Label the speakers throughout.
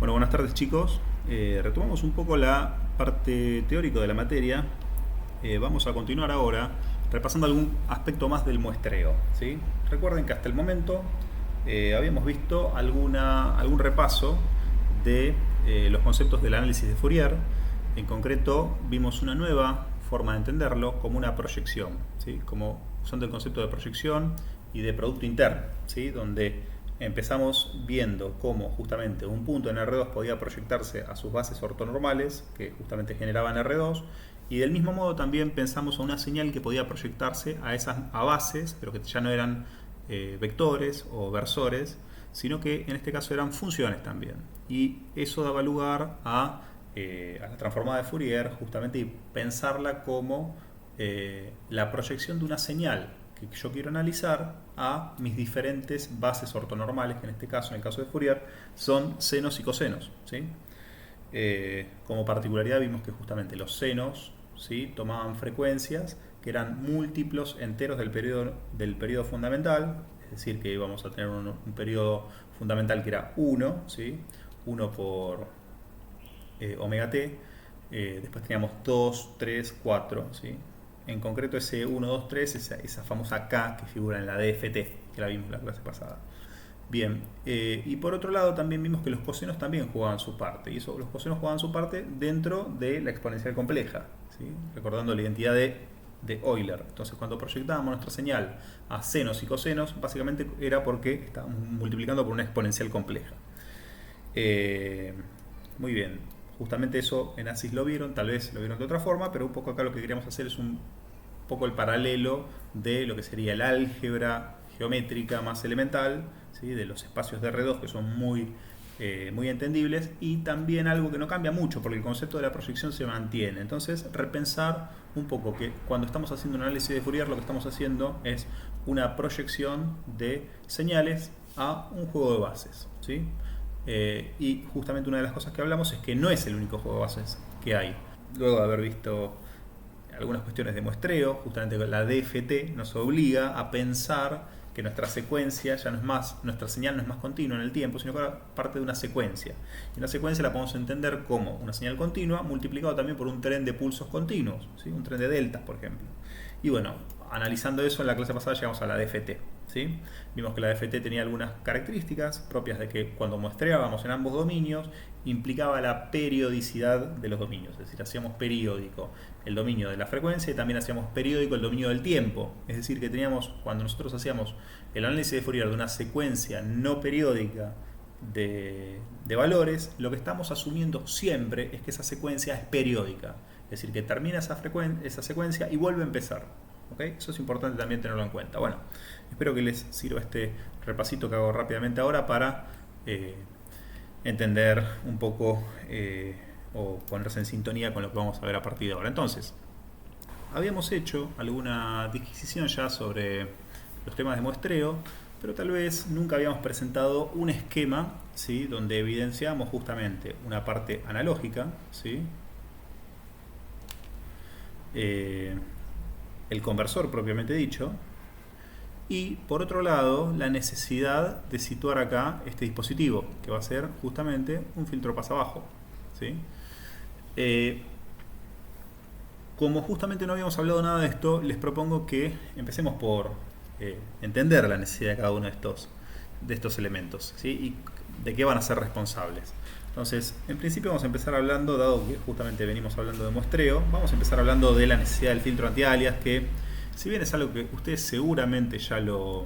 Speaker 1: Bueno, buenas tardes chicos. Retomamos un poco la parte teórica de la materia. Vamos a continuar ahora repasando algún aspecto más del muestreo, ¿sí? Recuerden que hasta el momento habíamos visto algún repaso de los conceptos del análisis de Fourier. En concreto, vimos una nueva forma de entenderlo como una proyección, ¿sí? Como usando el concepto de proyección y de producto interno, ¿sí? Donde empezamos viendo cómo justamente un punto en R2 podía proyectarse a sus bases ortonormales, que justamente generaban R2, y del mismo modo también pensamos a una señal que podía proyectarse a bases, pero que ya no eran vectores o versores, sino que en este caso eran funciones también. Y eso daba lugar a la transformada de Fourier, justamente, y pensarla como la proyección de una señal que yo quiero analizar a mis diferentes bases ortonormales, que en este caso, en el caso de Fourier, son senos y cosenos, ¿sí? Como particularidad vimos que justamente los senos, ¿sí?, tomaban frecuencias que eran múltiplos enteros del periodo fundamental, es decir, que íbamos a tener un periodo fundamental que era 1, ¿sí? 1 por omega t, después teníamos 2, 3, 4, ¿sí? En concreto ese 1, 2, 3, esa famosa K que figura en la DFT, que la vimos en la clase pasada. Bien, y por otro lado también vimos que los cosenos también jugaban su parte, y los cosenos jugaban su parte dentro de la exponencial compleja, ¿sí? Recordando la identidad de Euler. Entonces cuando proyectábamos nuestra señal a senos y cosenos, básicamente era porque estábamos multiplicando por una exponencial compleja. Muy bien. Justamente eso en ASIS lo vieron, tal vez lo vieron de otra forma, pero un poco acá lo que queríamos hacer es un poco el paralelo de lo que sería el álgebra geométrica más elemental, ¿sí?, de los espacios de R2 que son muy entendibles, y también algo que no cambia mucho porque el concepto de la proyección se mantiene. Entonces repensar un poco que cuando estamos haciendo un análisis de Fourier lo que estamos haciendo es una proyección de señales a un juego de bases, ¿sí? Y justamente una de las cosas que hablamos es que no es el único juego de bases que hay. Luego de haber visto algunas cuestiones de muestreo, justamente la DFT nos obliga a pensar que nuestra secuencia ya no es más, nuestra señal no es más continua en el tiempo, sino que ahora parte de una secuencia. Y una secuencia la podemos entender como una señal continua multiplicado también por un tren de pulsos continuos, ¿sí?, un tren de deltas, por ejemplo. Y bueno, analizando eso en la clase pasada llegamos a la DFT, ¿sí? Vimos que la DFT tenía algunas características propias de que cuando muestreábamos en ambos dominios implicaba la periodicidad de los dominios, es decir, hacíamos periódico el dominio de la frecuencia y también hacíamos periódico el dominio del tiempo. Es decir, que teníamos, cuando nosotros hacíamos el análisis de Fourier de una secuencia no periódica de valores, lo que estamos asumiendo siempre es que esa secuencia es periódica, es decir, que termina esa secuencia y vuelve a empezar, ¿okay? Eso es importante también tenerlo en cuenta. Bueno, espero que les sirva este repasito que hago rápidamente ahora para entender un poco o ponerse en sintonía con lo que vamos a ver a partir de ahora. Entonces, habíamos hecho alguna disquisición ya sobre los temas de muestreo, pero tal vez nunca habíamos presentado un esquema, ¿sí?, donde evidenciamos justamente una parte analógica, ¿sí?, el conversor propiamente dicho, y por otro lado la necesidad de situar acá este dispositivo, que va a ser justamente un filtro pasabajo, ¿sí? Como justamente no habíamos hablado nada de esto, les propongo que empecemos por entender la necesidad de cada uno de estos elementos, ¿sí?, y de qué van a ser responsables. Entonces, en principio vamos a empezar hablando, dado que justamente venimos hablando de muestreo, vamos a empezar hablando de la necesidad del filtro anti-alias, que si bien es algo que ustedes seguramente ya lo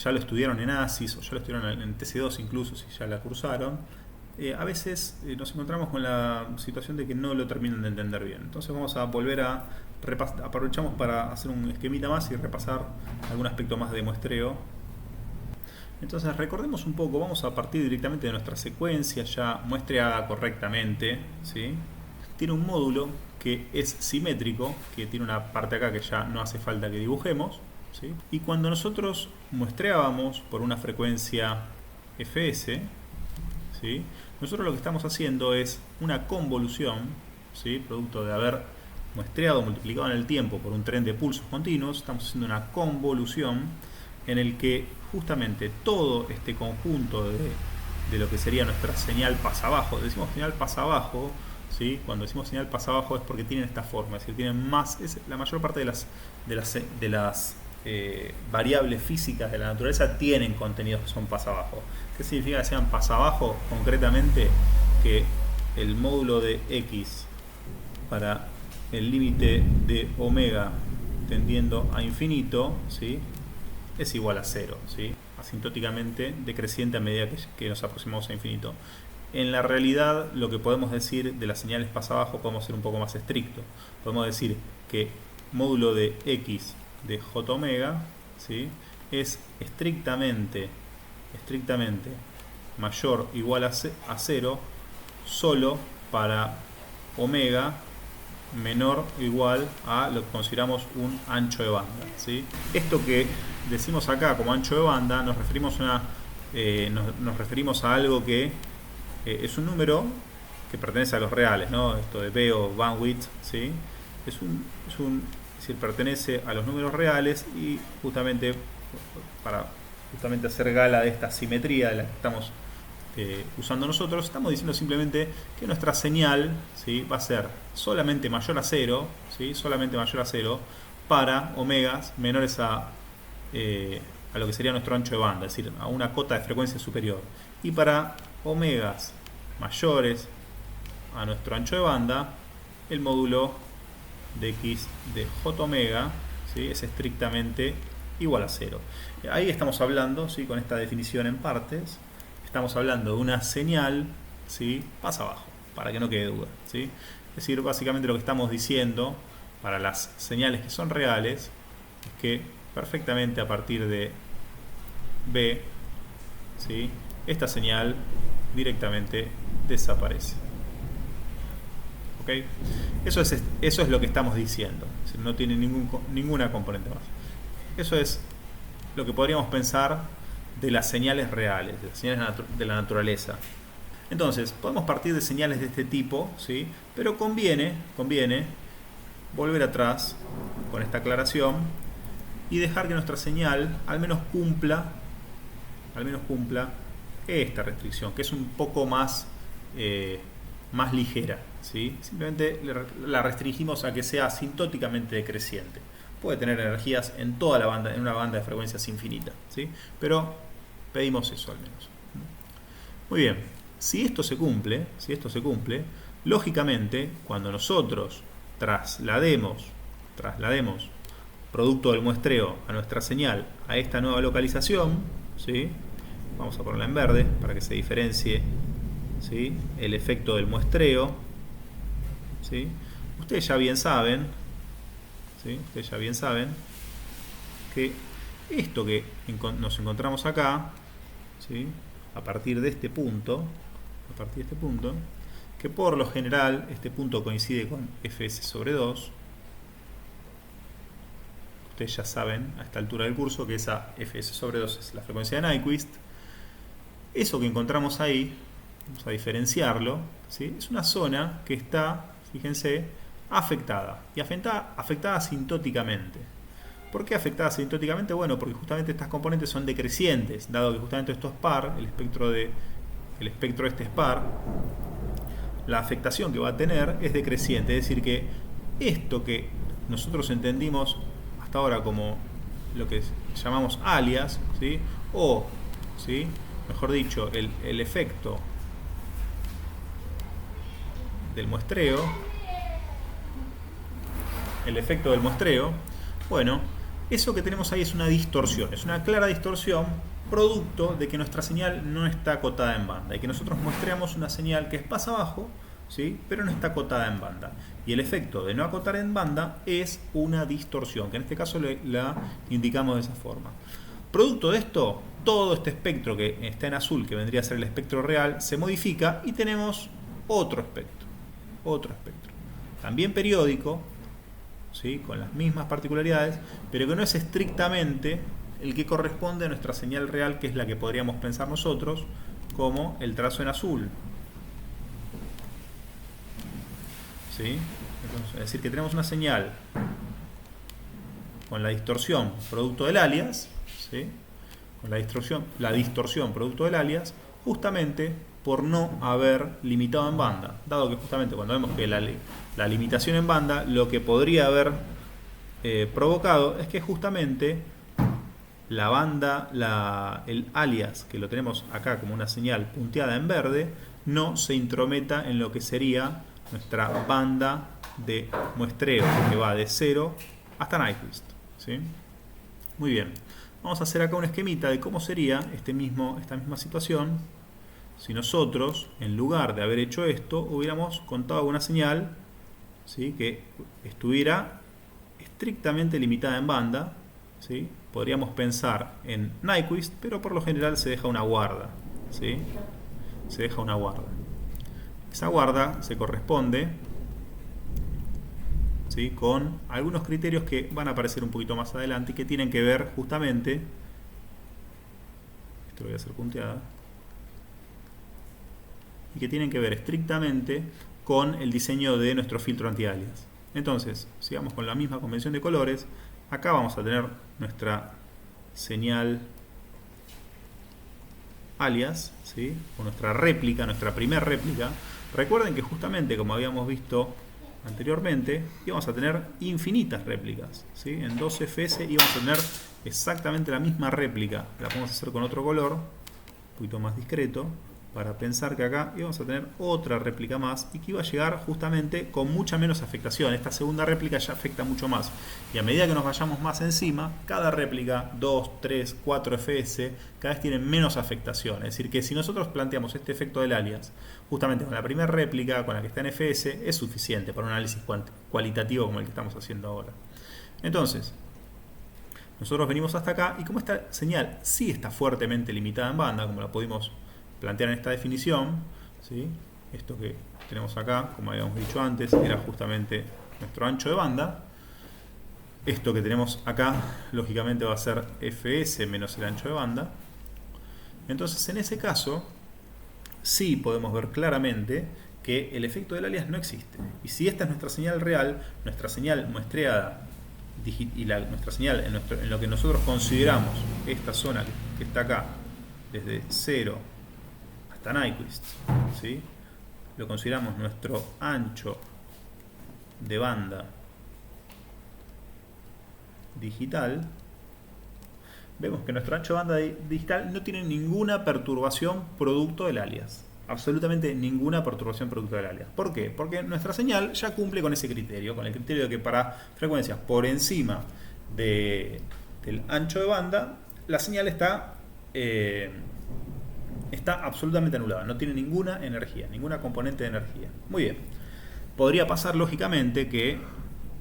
Speaker 1: estudiaron en ASIS o ya lo estudiaron en TC2 incluso, si ya la cursaron, a veces nos encontramos con la situación de que no lo terminan de entender bien. Entonces vamos a volver a repasar, aprovechamos para hacer un esquemita más y repasar algún aspecto más de muestreo. Entonces recordemos un poco, vamos a partir directamente de nuestra secuencia ya muestreada correctamente, ¿sí? Tiene un módulo que es simétrico, que tiene una parte acá que ya no hace falta que dibujemos, ¿sí? Y cuando nosotros muestreábamos por una frecuencia Fs, ¿sí?, nosotros lo que estamos haciendo es una convolución, ¿sí?, producto de haber muestreado multiplicado en el tiempo por un tren de pulsos continuos, estamos haciendo una convolución en el que justamente todo este conjunto de de lo que sería nuestra señal pasabajo. Decimos señal pasabajo, ¿sí? Cuando decimos señal pasabajo es porque tienen esta forma, es decir, tienen más, la mayor parte de las variables físicas de la naturaleza tienen contenidos que son pasabajo. ¿Qué significa que sean pasabajo? Concretamente, que el módulo de x para el límite de omega tendiendo a infinito, ¿sí?, es igual a 0, ¿sí?, asintóticamente decreciente a medida que nos aproximamos a infinito. En la realidad, lo que podemos decir de las señales pasabajo podemos ser un poco más estricto. Podemos decir que módulo de x de j omega, ¿sí?, es estrictamente mayor o igual a 0 solo para omega menor o igual a lo que consideramos un ancho de banda, ¿sí? Esto que decimos acá como ancho de banda nos referimos a algo que es un número que pertenece a los reales, ¿no? Esto de B o bandwidth, ¿sí? Es decir, pertenece a los números reales, y justamente para hacer gala de esta simetría de la que estamos usando nosotros, estamos diciendo simplemente que nuestra señal, ¿sí?, va a ser solamente mayor a 0, ¿sí?, solamente mayor a 0 para omegas menores a lo que sería nuestro ancho de banda, es decir, a una cota de frecuencia superior, y para omegas mayores a nuestro ancho de banda, el módulo de x de j omega, ¿sí?, es estrictamente igual a 0. Ahí estamos hablando, ¿sí?, con esta definición en partes, estamos hablando de una señal, ¿sí?, pasa abajo, para que no quede duda, ¿sí? Es decir, básicamente lo que estamos diciendo para las señales que son reales es que perfectamente a partir de B, ¿sí?, esta señal directamente desaparece. ¿Ok? Eso es lo que estamos diciendo. Es decir, no tiene ninguna componente más. Eso es lo que podríamos pensar de las señales reales, de las señales de la naturaleza. Entonces, podemos partir de señales de este tipo, ¿sí?, pero conviene volver atrás con esta aclaración y dejar que nuestra señal al menos cumpla esta restricción, que es un poco más ligera, ¿sí? Simplemente la restringimos a que sea asintóticamente decreciente. Puede tener energías en toda la banda, en una banda de frecuencias infinita, ¿sí?, pero pedimos eso al menos. Muy bien, si esto se cumple, lógicamente, cuando nosotros traslademos producto del muestreo a nuestra señal a esta nueva localización, ¿sí?, vamos a ponerla en verde para que se diferencie, ¿sí?, el efecto del muestreo, ¿sí? Ustedes ya bien saben que esto que nos encontramos acá, ¿sí?, a partir de este punto, que por lo general este punto coincide con Fs sobre 2, ustedes ya saben a esta altura del curso que esa Fs sobre 2 es la frecuencia de Nyquist. Eso que encontramos ahí, vamos a diferenciarlo, ¿sí?, es una zona que está, fíjense, afectada, y afectada asintóticamente. ¿Por qué afectada asintóticamente? Bueno, porque justamente estas componentes son decrecientes, dado que justamente esto es par, el espectro este es par, la afectación que va a tener es decreciente, es decir que esto que nosotros entendimos hasta ahora como lo que llamamos alias, ¿sí?, o, ¿sí?, mejor dicho, el efecto del muestreo, bueno, eso que tenemos ahí es una distorsión, es una clara distorsión producto de que nuestra señal no está acotada en banda y que nosotros muestreamos una señal que es pasa abajo, ¿sí?, pero no está acotada en banda. Y el efecto de no acotar en banda es una distorsión, que en este caso la indicamos de esa forma. Producto de esto, todo este espectro que está en azul, que vendría a ser el espectro real, se modifica y tenemos otro espectro, también periódico, ¿sí?, con las mismas particularidades, pero que no es estrictamente el que corresponde a nuestra señal real, que es la que podríamos pensar nosotros como el trazo en azul, ¿sí? Entonces, es decir, que tenemos una señal con la distorsión producto del alias, ¿sí?, con la distorsión producto del alias, justamente por no haber limitado en banda, dado que justamente cuando vemos que la limitación en banda lo que podría haber provocado es que justamente la banda, el alias, que lo tenemos acá como una señal punteada en verde, no se intrometa en lo que sería nuestra banda de muestreo, que va de 0 hasta Nyquist, ¿sí? Muy bien, vamos a hacer acá un esquemita de cómo sería esta misma situación si nosotros, en lugar de haber hecho esto, hubiéramos contado una señal, ¿sí?, que estuviera estrictamente limitada en banda, ¿sí? Podríamos pensar en Nyquist, pero por lo general se deja una guarda, ¿sí? Se deja una guarda. Esa guarda se corresponde, ¿sí?, con algunos criterios que van a aparecer un poquito más adelante y que tienen que ver justamente, esto lo voy a hacer punteada, y que tienen que ver estrictamente con el diseño de nuestro filtro anti-alias. Entonces, sigamos con la misma convención de colores. Acá vamos a tener nuestra señal alias, ¿sí?, o nuestra réplica, nuestra primera réplica. Recuerden que justamente, como habíamos visto anteriormente, íbamos a tener infinitas réplicas, ¿sí? En 2fs íbamos a tener exactamente la misma réplica. La podemos hacer con otro color, un poquito más discreto, para pensar que acá íbamos a tener otra réplica más y que iba a llegar justamente con mucha menos afectación. Esta segunda réplica ya afecta mucho más. Y a medida que nos vayamos más encima, cada réplica, 2, 3, 4 fs, cada vez tienen menos afectación. Es decir, que si nosotros planteamos este efecto del alias, justamente con la primera réplica, con la que está en fs, es suficiente para un análisis cualitativo como el que estamos haciendo ahora. Entonces, nosotros venimos hasta acá y como esta señal sí está fuertemente limitada en banda, como la pudimos plantear en esta definición, ¿sí?, esto que tenemos acá, como habíamos dicho antes, era justamente nuestro ancho de banda. Esto que tenemos acá, lógicamente va a ser fs menos el ancho de banda. Entonces, en ese caso, sí podemos ver claramente que el efecto del alias no existe. Y si esta es nuestra señal real, nuestra señal muestreada y nuestra señal en lo que nosotros consideramos esta zona que está acá, desde 0 hasta Nyquist, ¿sí?, lo consideramos nuestro ancho de banda digital. Vemos que nuestro ancho de banda digital no tiene ninguna perturbación producto del alias. Absolutamente ninguna perturbación producto del alias. ¿Por qué? Porque nuestra señal ya cumple con ese criterio, con el criterio de que para frecuencias por encima del ancho de banda, la señal está absolutamente anulada, no tiene ninguna energía, ninguna componente de energía. Muy bien. Podría pasar lógicamente que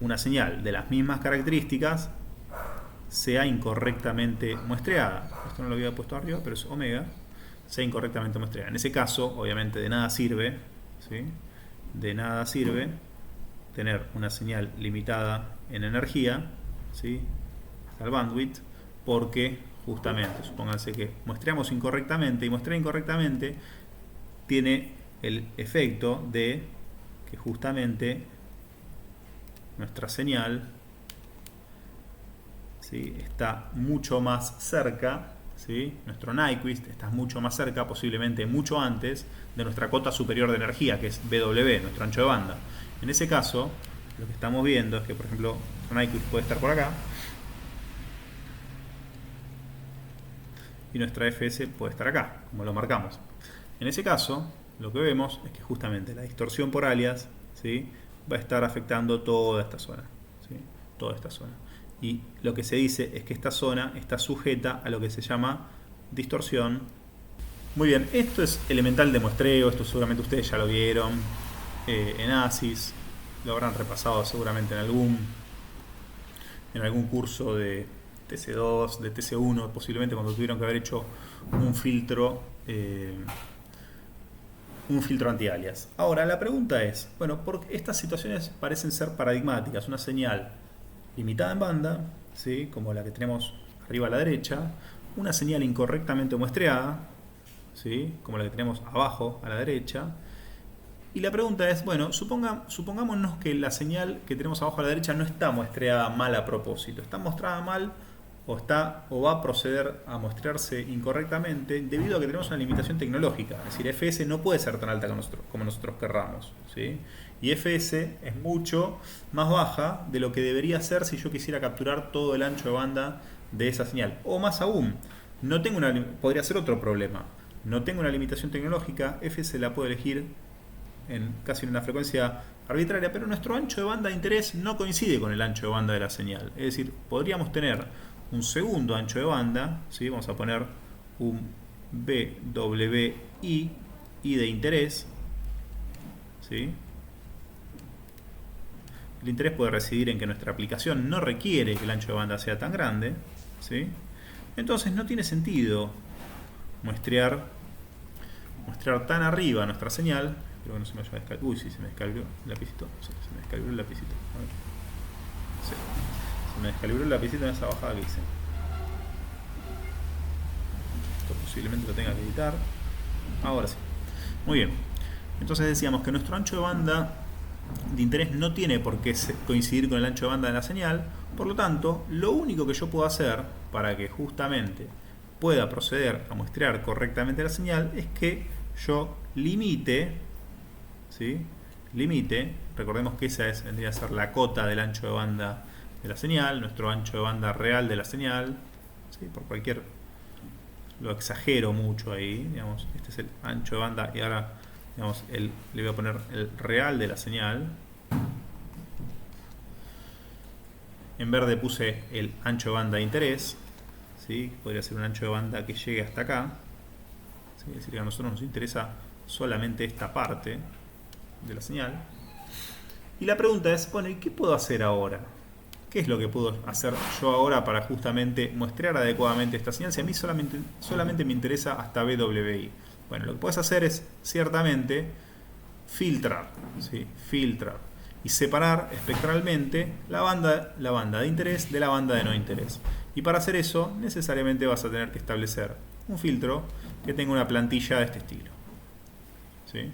Speaker 1: una señal de las mismas características sea incorrectamente muestreada. Esto no lo había puesto arriba, pero es omega. Sea incorrectamente muestreada. En ese caso, obviamente, de nada sirve, ¿sí?, de nada sirve tener una señal limitada en energía, ¿sí?, hasta el bandwidth, porque justamente, supónganse que muestreamos incorrectamente, y mostrar incorrectamente tiene el efecto de que justamente nuestra señal, ¿sí?, está mucho más cerca, ¿sí?, nuestro Nyquist está mucho más cerca, posiblemente mucho antes de nuestra cota superior de energía, que es BW, nuestro ancho de banda. En ese caso, lo que estamos viendo es que, por ejemplo, nuestro Nyquist puede estar por acá, y nuestra fs puede estar acá, como lo marcamos. En ese caso, lo que vemos es que justamente la distorsión por alias, ¿sí?, va a estar afectando toda esta zona, ¿sí?, toda esta zona. Y lo que se dice es que esta zona está sujeta a lo que se llama distorsión. Muy bien, esto es elemental de muestreo, esto seguramente ustedes ya lo vieron en ASIS, lo habrán repasado seguramente en algún curso de TC2, de TC1, posiblemente cuando tuvieron que haber hecho un filtro anti-alias. Ahora, la pregunta es, bueno, porque estas situaciones parecen ser paradigmáticas, una señal limitada en banda, ¿sí?, como la que tenemos arriba a la derecha, una señal incorrectamente muestreada, ¿sí?, como la que tenemos abajo a la derecha. Y la pregunta es, bueno, supongámonos que la señal que tenemos abajo a la derecha no está muestreada mal a propósito, está mostrada mal o va a proceder a muestrearse incorrectamente debido a que tenemos una limitación tecnológica. Es decir, FS no puede ser tan alta como nosotros querramos, ¿sí? Y FS es mucho más baja de lo que debería ser si yo quisiera capturar todo el ancho de banda de esa señal. O más aún, podría ser otro problema. No tengo una limitación tecnológica, FS la puedo elegir casi en una frecuencia arbitraria, pero nuestro ancho de banda de interés no coincide con el ancho de banda de la señal. Es decir, podríamos tener un segundo ancho de banda, ¿sí? Vamos a poner un BWI, I de interés, ¿sí? El interés puede residir en que nuestra aplicación no requiere que el ancho de banda sea tan grande, ¿sí? Entonces no tiene sentido muestrear tan arriba nuestra señal. Espero que no se me haya descalbrado. Uy, sí, se me descalbró el lapicito. Sí, se me descalbró el lapicito. A ver. Sí. Se me descalibró el lapicito en esa bajada que hice. Esto posiblemente lo tenga que editar. Ahora sí. Muy bien. Entonces decíamos que nuestro ancho de banda de interés no tiene por qué coincidir con el ancho de banda de la señal. Por lo tanto, lo único que yo puedo hacer para que justamente pueda proceder a muestrear correctamente la señal es que yo limite, ¿sí? Recordemos que esa vendría a ser la cota del ancho de banda de la señal, nuestro ancho de banda real de la señal, ¿sí? Lo exagero mucho ahí, digamos, este es el ancho de banda y ahora, digamos, le voy a poner el real de la señal. En verde puse el ancho de banda de interés, ¿sí? Podría ser un ancho de banda que llegue hasta acá, ¿sí? Es decir, que a nosotros nos interesa solamente esta parte de la señal. Y la pregunta es, bueno, ¿y qué puedo hacer ahora? ¿Qué es lo que puedo hacer yo ahora para justamente muestrear adecuadamente esta señal si a mí solamente me interesa hasta BWI? Bueno, lo que puedes hacer es ciertamente filtrar, ¿sí? Filtrar y separar espectralmente la banda de interés de la banda de no interés. Y para hacer eso necesariamente vas a tener que establecer un filtro que tenga una plantilla de este estilo, ¿sí?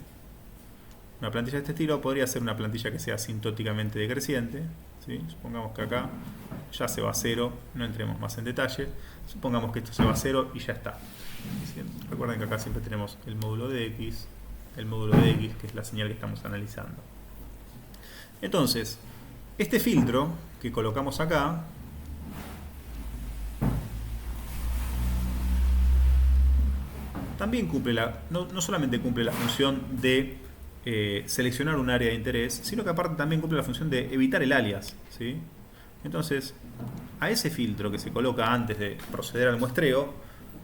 Speaker 1: Una plantilla de este estilo podría ser una plantilla que sea asintóticamente decreciente, ¿sí? Supongamos que acá ya se va a 0, no entremos más en detalle. Supongamos que esto se va a 0 y ya está. ¿Sí? Recuerden que acá siempre tenemos el módulo de X, que es la señal que estamos analizando. Entonces, este filtro que colocamos acá también cumple no solamente cumple la función de seleccionar un área de interés, sino que aparte también cumple la función de evitar el alias, ¿sí? Entonces, a ese filtro que se coloca antes de proceder al muestreo,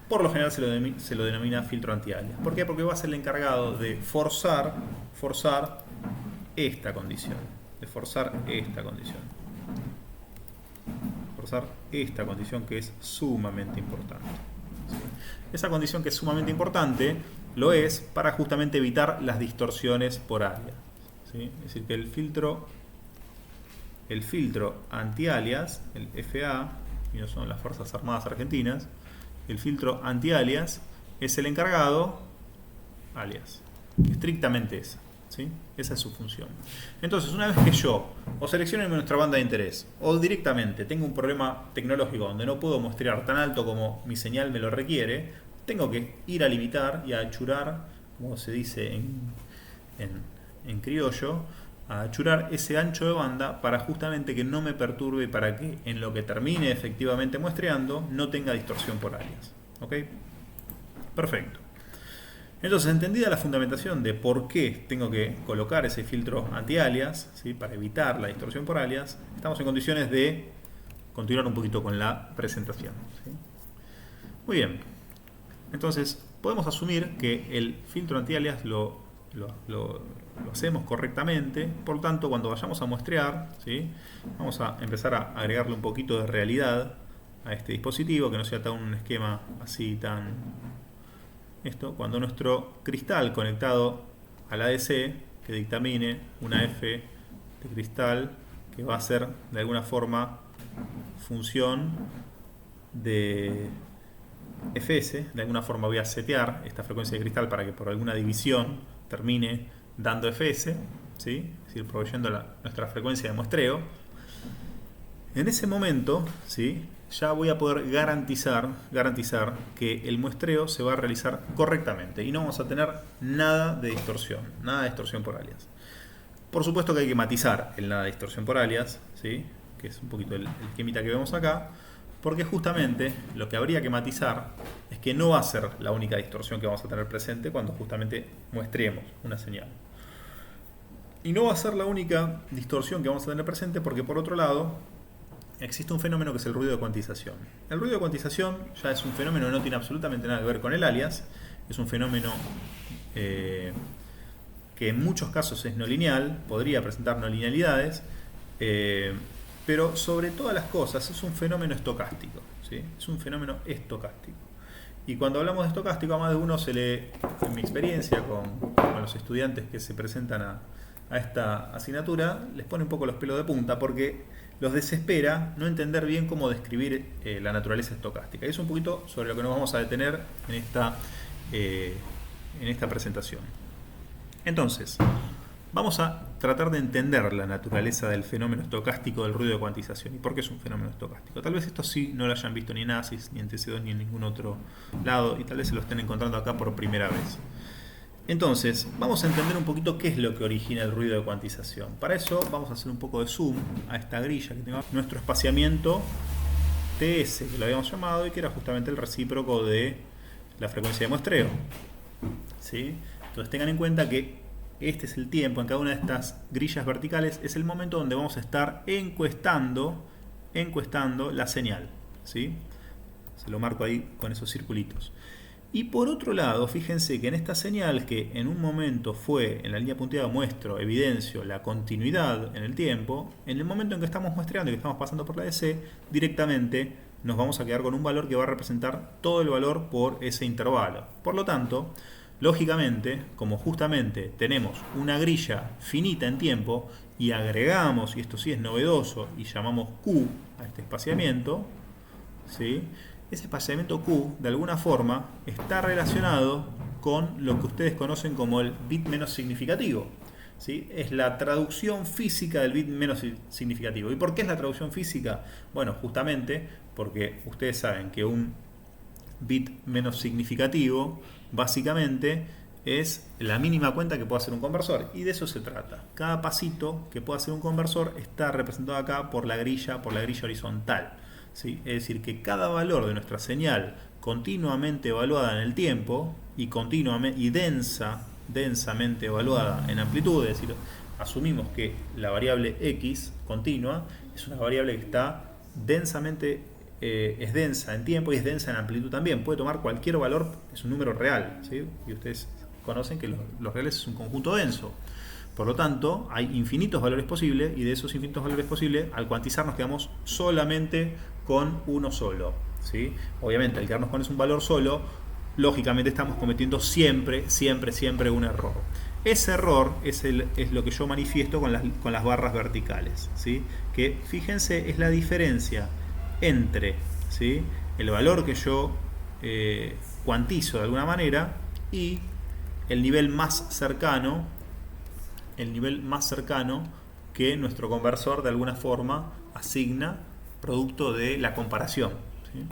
Speaker 1: por lo general se lo denomina filtro anti-alias. ¿Por qué? Porque va a ser el encargado de forzar esta condición. Forzar esta condición que es sumamente importante, ¿sí? Esa condición que es sumamente importante lo es para justamente evitar las distorsiones por área, ¿sí? Es decir, que el filtro anti-alias, el FA, y no son las Fuerzas Armadas Argentinas, el filtro anti-alias es el encargado, alias, estrictamente esa, ¿sí? Esa es su función. Entonces, una vez que yo o selecciono nuestra banda de interés o directamente tengo un problema tecnológico donde no puedo muestrear tan alto como mi señal me lo requiere, tengo que ir a limitar y a achurar, como se dice en criollo, a achurar ese ancho de banda para justamente que no me perturbe, para que en lo que termine efectivamente muestreando no tenga distorsión por áreas. ¿Ok? Perfecto. Entonces, entendida la fundamentación de por qué tengo que colocar ese filtro anti-alias, ¿sí? Para evitar la distorsión por alias, estamos en condiciones de continuar un poquito con la presentación, ¿sí? Muy bien. Entonces, podemos asumir que el filtro anti-alias lo hacemos correctamente. Por lo tanto, cuando vayamos a muestrear, ¿sí? Vamos a empezar a agregarle un poquito de realidad a este dispositivo, que no sea tan un esquema así tan... cuando nuestro cristal conectado al ADC, que dictamine una F de cristal que va a ser de alguna forma función de Fs, de alguna forma voy a setear esta frecuencia de cristal para que por alguna división termine dando Fs, ¿sí? Es decir, proveyendo nuestra frecuencia de muestreo. En ese momento, ¿sí? ya voy a poder garantizar que el muestreo se va a realizar correctamente y no vamos a tener nada de distorsión por alias. Por supuesto que hay que matizar el nada de distorsión por alias, ¿sí? Que es un poquito el esquemita que vemos acá, porque justamente lo que habría que matizar es que no va a ser la única distorsión que vamos a tener presente cuando justamente muestremos una señal. Y no va a ser la única distorsión que vamos a tener presente porque por otro lado existe un fenómeno que es el ruido de cuantización. El ruido de cuantización ya es un fenómeno que no tiene absolutamente nada que ver con el alias, es un fenómeno que en muchos casos es no lineal, podría presentar no linealidades, pero sobre todas las cosas es un fenómeno estocástico, ¿sí? Es un fenómeno estocástico. Y cuando hablamos de estocástico, a más de uno se le, en mi experiencia con los estudiantes que se presentan a esta asignatura, les pone un poco los pelos de punta porque los desespera no entender bien cómo describir la naturaleza estocástica. Y es un poquito sobre lo que nos vamos a detener en esta presentación. Entonces, vamos a tratar de entender la naturaleza del fenómeno estocástico del ruido de cuantización. ¿Y por qué es un fenómeno estocástico? Tal vez esto sí no lo hayan visto ni en ASIS, ni en TC2, ni en ningún otro lado, y tal vez se lo estén encontrando acá por primera vez. Entonces, vamos a entender un poquito qué es lo que origina el ruido de cuantización. Para eso vamos a hacer un poco de zoom a esta grilla que tengo. Nuestro espaciamiento TS, que lo habíamos llamado, y que era justamente el recíproco de la frecuencia de muestreo, ¿sí? Entonces tengan en cuenta que este es el tiempo en cada una de estas grillas verticales, es el momento donde vamos a estar encuestando la señal, ¿sí? Se lo marco ahí con esos circulitos. Y por otro lado, fíjense que en esta señal que en un momento fue en la línea punteada muestro, evidencio la continuidad en el tiempo, en el momento en que estamos muestreando y que estamos pasando por la DC, directamente nos vamos a quedar con un valor que va a representar todo el valor por ese intervalo. Por lo tanto, lógicamente, como justamente tenemos una grilla finita en tiempo y agregamos, y esto sí es novedoso, y llamamos Q a este espaciamiento, ¿sí? Ese espaciamiento Q, de alguna forma, está relacionado con lo que ustedes conocen como el bit menos significativo, ¿sí? Es la traducción física del bit menos significativo. ¿Y por qué es la traducción física? Bueno, justamente porque ustedes saben que un bit menos significativo, básicamente, es la mínima cuenta que puede hacer un conversor. Y de eso se trata. Cada pasito que pueda hacer un conversor está representado acá por la grilla horizontal. ¿Sí? Es decir, que cada valor de nuestra señal continuamente evaluada en el tiempo y densamente evaluada en amplitud, es decir, asumimos que la variable x continua es una variable que está densamente, es densa en tiempo y es densa en amplitud también. Puede tomar cualquier valor, es un número real, ¿sí? Y ustedes conocen que los reales es un conjunto denso. Por lo tanto, hay infinitos valores posibles y de esos infinitos valores posibles, al cuantizar nos quedamos solamente con uno solo, ¿sí? Obviamente, al quedarnos con un valor solo, lógicamente estamos cometiendo siempre un error. Ese error es lo que yo manifiesto con las barras verticales, ¿sí? Que fíjense, es la diferencia entre, ¿sí?, el valor que yo cuantizo de alguna manera y el nivel más cercano que nuestro conversor de alguna forma asigna producto de la comparación, ¿sí?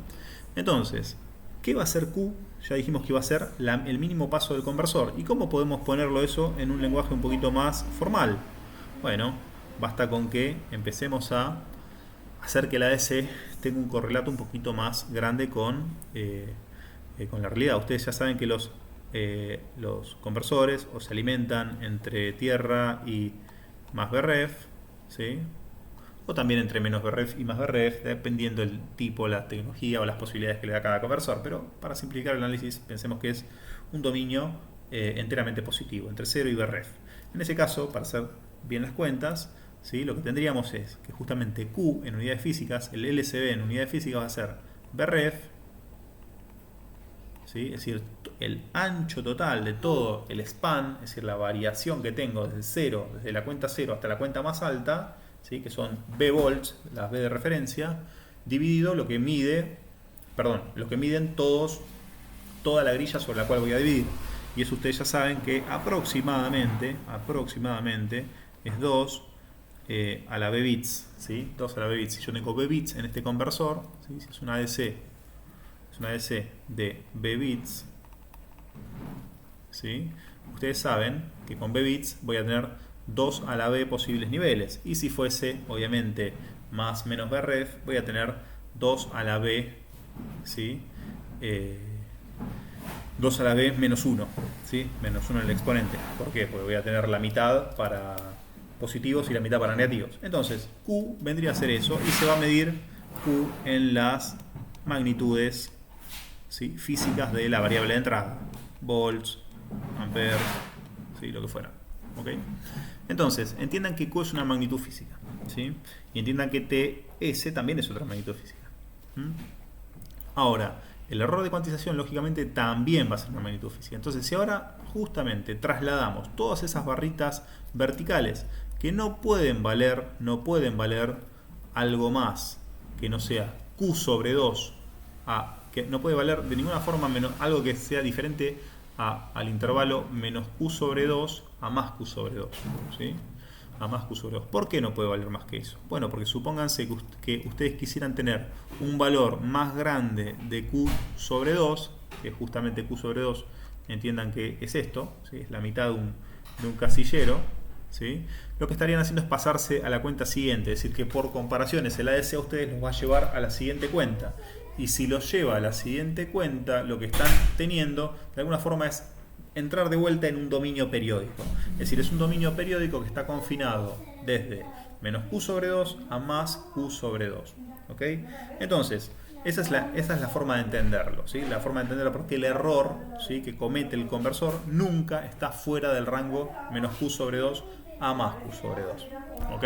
Speaker 1: Entonces, ¿qué va a ser Q? Ya dijimos que iba a ser el mínimo paso del conversor. ¿Y cómo podemos ponerlo eso en un lenguaje un poquito más formal? Bueno, basta con que empecemos a hacer que la DC tenga un correlato un poquito más grande con la realidad. Ustedes ya saben que los conversores o se alimentan entre tierra y más BREF, ¿sí?, o también entre menos BREF y más BREF, dependiendo del tipo, la tecnología o las posibilidades que le da cada conversor. Pero para simplificar el análisis, pensemos que es un dominio enteramente positivo, entre 0 y BREF. En ese caso, para hacer bien las cuentas, ¿sí?, lo que tendríamos es que justamente Q en unidades físicas, el LSB en unidades físicas va a ser BREF, ¿sí?, es decir, el ancho total de todo el span, es decir, la variación que tengo desde la cuenta 0 hasta la cuenta más alta, ¿sí?, que son B volts, las B de referencia, dividido lo que miden toda la grilla sobre la cual voy a dividir. Y eso ustedes ya saben que aproximadamente es 2 a la b bits, ¿sí? 2 a la b bits. Si yo tengo b bits en este conversor, ¿sí? Si es una ADC de b bits, ¿sí? Ustedes saben que con b bits voy a tener 2 a la b posibles niveles. Y si fuese, obviamente, más menos bref, voy a tener 2 a la b, ¿sí? 2 a la b menos 1, ¿sí? Menos 1 en el exponente. ¿Por qué? Porque voy a tener la mitad para positivos y la mitad para negativos. Entonces, Q vendría a ser eso y se va a medir Q en las magnitudes, ¿sí? Físicas de la variable de entrada. Volts, amperes, ¿sí? Lo que fuera. ¿Ok? Entonces, entiendan que Q es una magnitud física, ¿sí? Y entiendan que TS también es otra magnitud física. Ahora, el error de cuantización lógicamente también va a ser una magnitud física. Entonces, si ahora justamente trasladamos todas esas barritas verticales que no pueden valer algo más que no sea Q sobre 2, que no puede valer de ninguna forma menos algo que sea diferente al intervalo menos Q sobre 2 a más Q sobre 2, ¿sí? A más Q sobre 2. ¿Por qué no puede valer más que eso? Bueno, porque supónganse que ustedes quisieran tener un valor más grande de Q sobre 2, que justamente Q sobre 2, entiendan que es esto, ¿sí? Es la mitad de un casillero, ¿sí? Lo que estarían haciendo es pasarse a la cuenta siguiente, es decir, que por comparaciones el ADC a ustedes los va a llevar a la siguiente cuenta. Y si los lleva a la siguiente cuenta, lo que están teniendo, de alguna forma, es entrar de vuelta en un dominio periódico. Es decir, es un dominio periódico que está confinado desde menos Q sobre 2 a más Q sobre 2. ¿Ok? Entonces, esa es la forma de entenderlo, ¿sí? La forma de entenderlo porque el error, ¿sí?, que comete el conversor nunca está fuera del rango menos Q sobre 2 a más Q sobre 2. ¿Ok?